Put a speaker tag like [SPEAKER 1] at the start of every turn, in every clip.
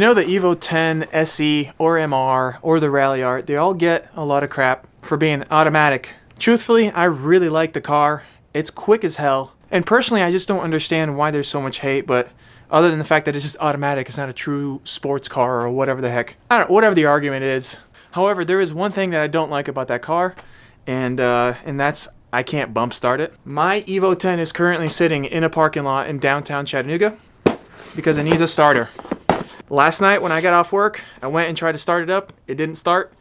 [SPEAKER 1] know, the Evo 10 SE or MR or the Rally Art, they all get a lot of crap for being automatic. Truthfully, I really like the car. It's quick as hell. And personally, I just don't understand why there's so much hate, but other than the fact that it's just automatic, it's not a true sports car or whatever the heck. I don't know, whatever the argument is. However, there is one thing that I don't like about that car, and that's I can't bump start it. My Evo 10 is currently sitting in a parking lot in downtown Chattanooga because it needs a starter. Last night when I got off work, I went and tried to start it up. It didn't start.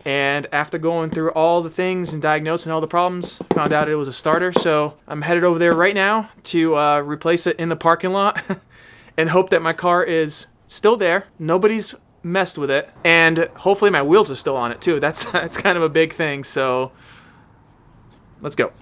[SPEAKER 1] And after going through all the things and diagnosing all the problems, found out it was a starter. So I'm headed over there right now to replace it in the parking lot and hope that my car is still there. Nobody's messed with it. And hopefully my wheels are still on it too. That's kind of a big thing. So let's go.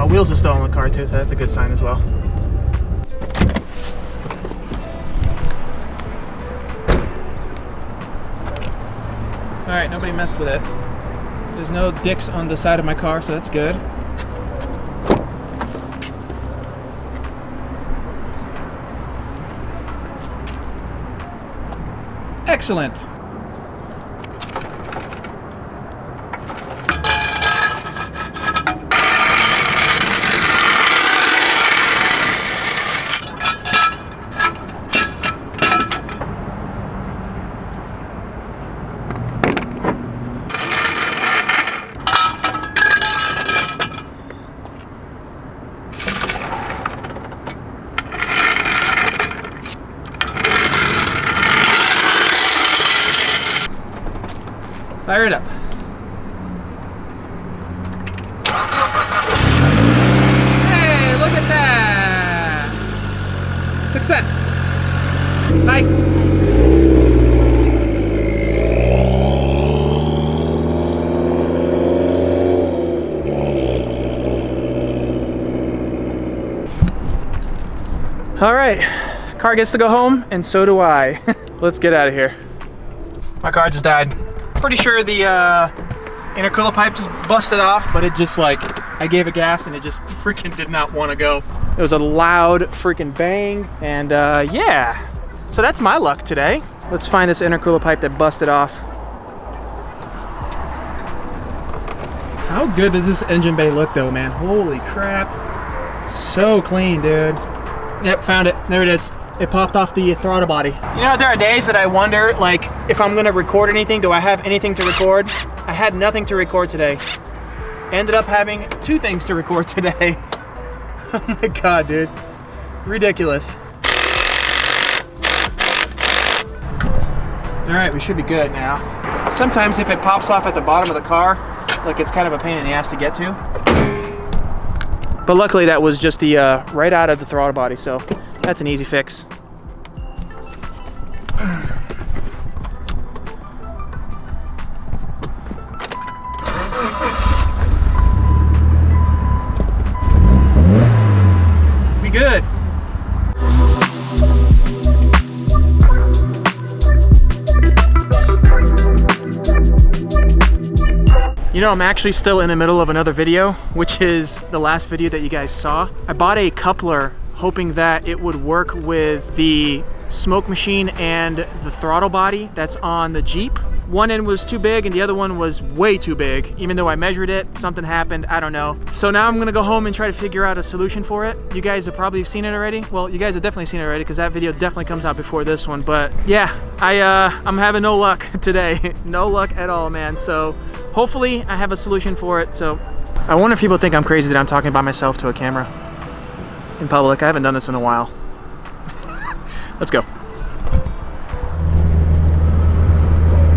[SPEAKER 1] Wheels are still on the car too, so that's a good sign as well. Alright, nobody messed with it. There's no dicks on the side of my car, so that's good. Excellent! Fire it up. Hey, look at that! Success! Hi. All right, car gets to go home, and so do I. Let's get out of here. My car just died. Pretty sure the intercooler pipe just busted off, but it just like, I gave it gas and it just freaking did not want to go. It was a loud freaking bang, and yeah. So that's my luck today. Let's find this intercooler pipe that busted off. How good does this engine bay look though, man? Holy crap. So clean, dude. Yep, found it. There it is. It popped off the throttle body. You know, there are days that I wonder, like, if I'm gonna record anything, do I have anything to record? I had nothing to record today. Ended up having 2 things to record today. Oh my God, dude. Ridiculous. All right, we should be good now. Sometimes if it pops off at the bottom of the car, like it's kind of a pain in the ass to get to. But luckily that was just the right out of the throttle body, so that's an easy fix. We good. You know, I'm actually still in the middle of another video, which is the last video that you guys saw. I bought a coupler hoping that it would work with the smoke machine and the throttle body that's on the Jeep. One end was too big and the other one was way too big. Even though I measured it, something happened, I don't know. So now I'm gonna go home and try to figure out a solution for it. You guys have probably seen it already. Well, you guys have definitely seen it already because that video definitely comes out before this one. But yeah, I'm having no luck today. No luck at all, man. So hopefully I have a solution for it. So I wonder if people think I'm crazy that I'm talking by myself to a camera in public. I haven't done this in a while. Let's go.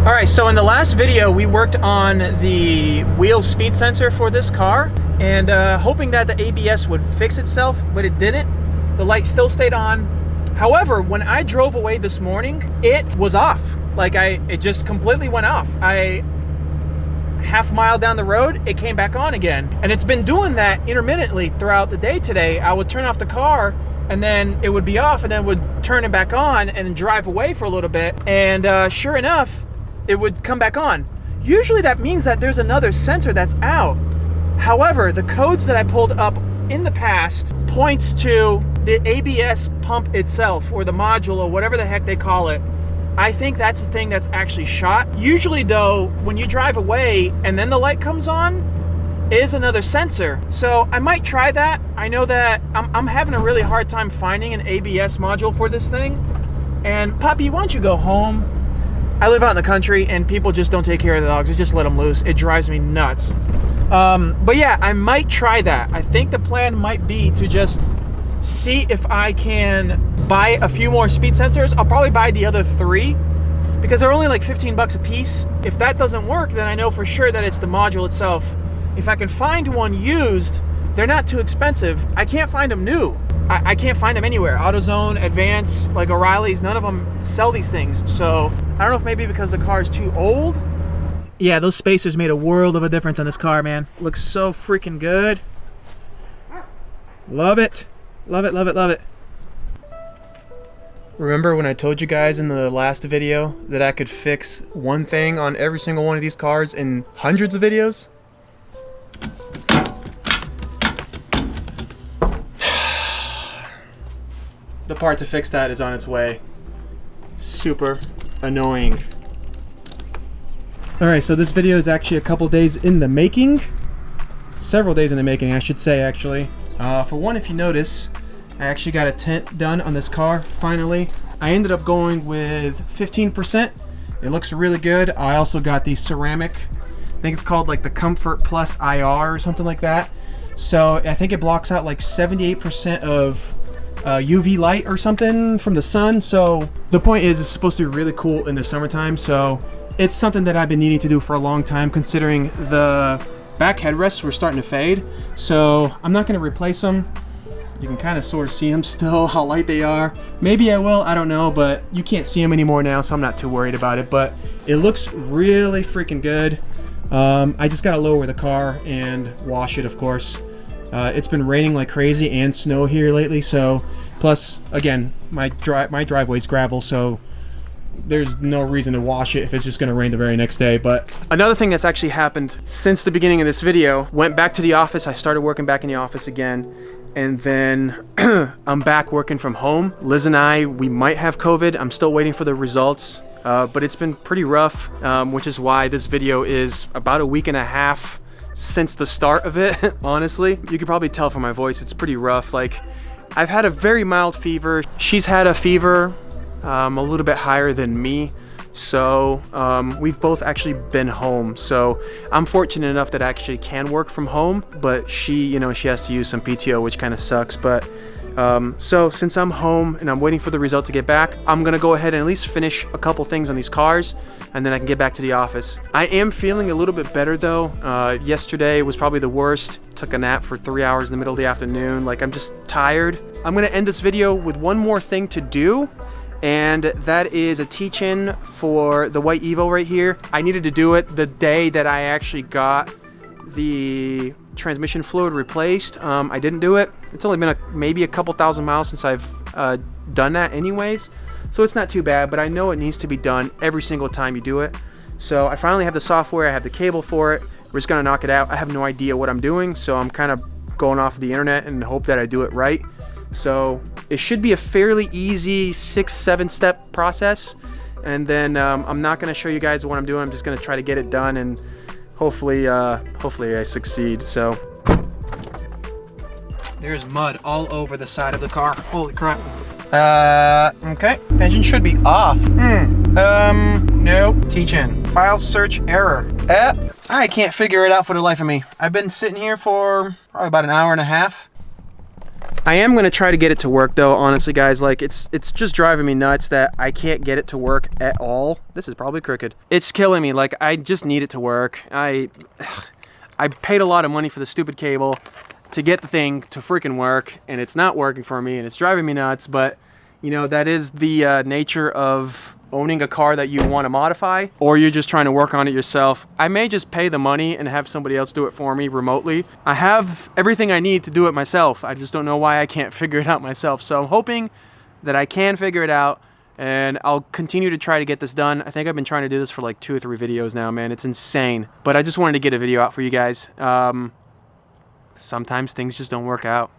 [SPEAKER 1] All right, Alright, so in the last video we worked on the wheel speed sensor for this car, and hoping that the ABS would fix itself, but it didn't. The light still stayed on. However, when I drove away this morning, it was off. Like it just completely went off. Half mile down the road, it came back on again. And it's been doing that intermittently throughout the day today. I would turn off the car and then it would be off, and then would turn it back on and drive away for a little bit. And sure enough, it would come back on. Usually that means that there's another sensor that's out. However, the codes that I pulled up in the past points to the ABS pump itself, or the module, or whatever the heck they call it. I think that's the thing that's actually shot. Usually though, when you drive away and then the light comes on, is another sensor. So I might try that. I know that I'm having a really hard time finding an ABS module for this thing. And Poppy, why don't you go home? I live out in the country and people just don't take care of the dogs. They just let them loose. It drives me nuts. But yeah, I might try that. I think the plan might be to just see if I can buy a few more speed sensors. I'll probably buy the other 3 because they're only like 15 bucks a piece. If that doesn't work, then I know for sure that it's the module itself. If I can find one used, they're not too expensive. I can't find them new. I can't find them anywhere. AutoZone, Advance, like O'Reilly's, none of them sell these things. So I don't know if maybe because the car is too old. Yeah, those spacers made a world of a difference on this car, man. Looks so freaking good. Love it. Love it, love it, love it. Remember when I told you guys in the last video that I could fix one thing on every single one of these cars in hundreds of videos? The part to fix that is on its way. Super annoying. Alright, so this video is actually a couple days in the making. Several days in the making, I should say, actually. For one, if you notice, I actually got a tint done on this car, finally. I ended up going with 15%. It looks really good. I also got the ceramic, I think it's called like the Comfort Plus IR or something like that. So I think it blocks out like 78% of UV light or something from the sun. So the point is, it's supposed to be really cool in the summertime. So it's something that I've been needing to do for a long time, considering the back headrests were starting to fade. So I'm not going to replace them. You can kind of sort of see them still, how light they are. Maybe I will, I don't know, but you can't see them anymore now, so I'm not too worried about it. But it looks really freaking good. I just got to lower the car and wash it, of course. It's been raining like crazy and snow here lately, so plus, again, my driveway's gravel, so there's no reason to wash it if it's just going to rain the very next day. But another thing that's actually happened since the beginning of this video, went back to the office. I started working back in the office again, and then I'm back working from home. Liz and I, we might have COVID. I'm still waiting for the results, but it's been pretty rough, which is why this video is about a week and a half since the start of it. Honestly, you can probably tell from my voice, it's pretty rough. Like, I've had a very mild fever. She's had a fever a little bit higher than me, so we've both actually been home. So I'm fortunate enough that I actually can work from home, but she, you know, she has to use some PTO, which kind of sucks. But so since I'm home and I'm waiting for the result to get back, I'm gonna go ahead and at least finish a couple things on these cars, and then I can get back to the office. I am feeling a little bit better though. Yesterday was probably the worst. Took a nap for 3 hours in the middle of the afternoon. Like, I'm just tired. I'm gonna end this video with one more thing to do, and that is a teach-in for the white Evo right here. I needed to do it the day that I actually got the transmission fluid replaced. I didn't do it. It's only been maybe a couple thousand miles since I've done that anyways, so it's not too bad, but I know it needs to be done every single time you do it. So I finally have the software, I have the cable for it. We're just gonna knock it out. I have no idea what I'm doing, so I'm kind of going off of the internet and hope that I do it right. So it should be a fairly easy 6-7 step process, and then I'm not going to show you guys what I'm doing. I'm just going to try to get it done, and hopefully I succeed. So there's mud all over the side of the car. Holy crap. Okay, engine should be off. No, teach-in, file search error. I can't figure it out for the life of me. I've been sitting here for probably about an hour and a half. I am going to try to get it to work though, honestly guys. Like it's just driving me nuts that I can't get it to work at all. This is probably crooked. It's killing me. Like I just need it to work. I paid a lot of money for the stupid cable to get the thing to freaking work, and it's not working for me, and it's driving me nuts. But you know, that is the nature of owning a car that you want to modify, or you're just trying to work on it yourself. I may just pay the money and have somebody else do it for me remotely. I have everything I need to do it myself. I just don't know why I can't figure it out myself. So I'm hoping that I can figure it out, and I'll continue to try to get this done. I think I've been trying to do this for like 2 or 3 videos now, man. It's insane. But I just wanted to get a video out for you guys. Sometimes things just don't work out.